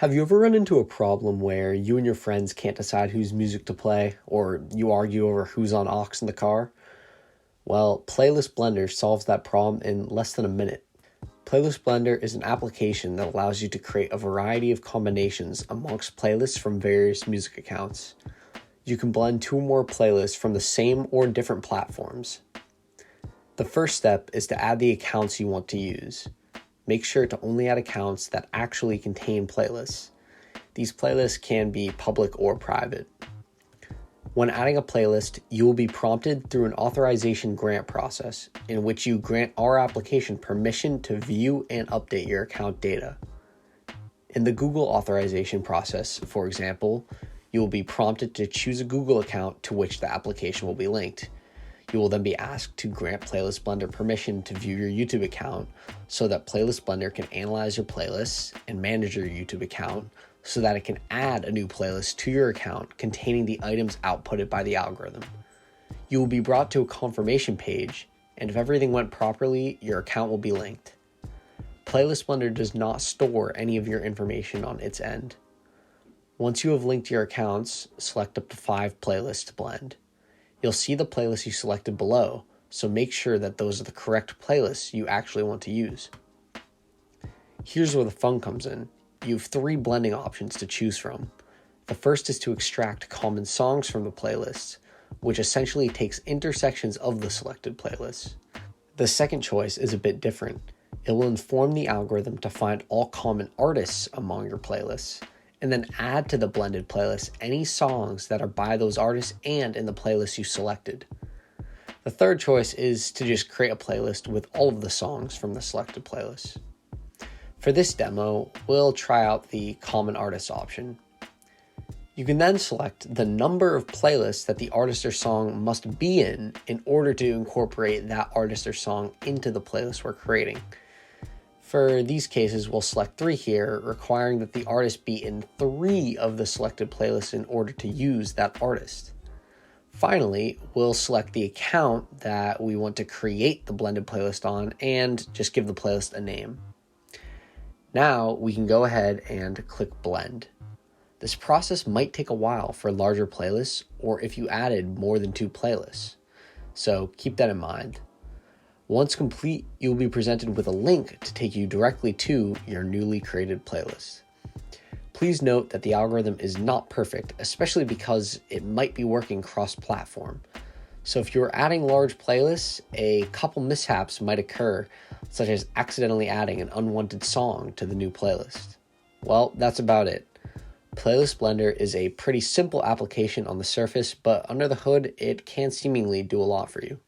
Have you ever run into a problem where you and your friends can't decide whose music to play, or you argue over who's on aux in the car? Well, Playlist Blender solves that problem in less than a minute. Playlist Blender is an application that allows you to create a variety of combinations amongst playlists from various music accounts. You can blend two or more playlists from the same or different platforms. The first step is to add the accounts you want to use. Make sure to only add accounts that actually contain playlists. These playlists can be public or private. When adding a playlist, you will be prompted through an authorization grant process in which you grant our application permission to view and update your account data. In the Google authorization process, for example, you will be prompted to choose a Google account to which the application will be linked. You will then be asked to grant Playlist Blender permission to view your YouTube account so that Playlist Blender can analyze your playlists and manage your YouTube account so that it can add a new playlist to your account containing the items outputted by the algorithm. You will be brought to a confirmation page, and if everything went properly, your account will be linked. Playlist Blender does not store any of your information on its end. Once you have linked your accounts, select up to 5 playlists to blend. You'll see the playlists you selected below, so make sure that those are the correct playlists you actually want to use. Here's where the fun comes in. You have 3 blending options to choose from. The first is to extract common songs from the playlists, which essentially takes intersections of the selected playlists. The second choice is a bit different. It will inform the algorithm to find all common artists among your playlists, and then add to the blended playlist any songs that are by those artists and in the playlist you selected. The third choice is to just create a playlist with all of the songs from the selected playlist. For this demo, we'll try out the common artists option. You can then select the number of playlists that the artist or song must be in order to incorporate that artist or song into the playlist we're creating. For these cases, we'll select 3 here, requiring that the artist be in 3 of the selected playlists in order to use that artist. Finally, we'll select the account that we want to create the blended playlist on and just give the playlist a name. Now we can go ahead and click Blend. This process might take a while for larger playlists or if you added more than 2 playlists, so keep that in mind. Once complete, you will be presented with a link to take you directly to your newly created playlist. Please note that the algorithm is not perfect, especially because it might be working cross-platform. So if you're adding large playlists, a couple mishaps might occur, such as accidentally adding an unwanted song to the new playlist. Well, that's about it. Playlist Blender is a pretty simple application on the surface, but under the hood, it can seemingly do a lot for you.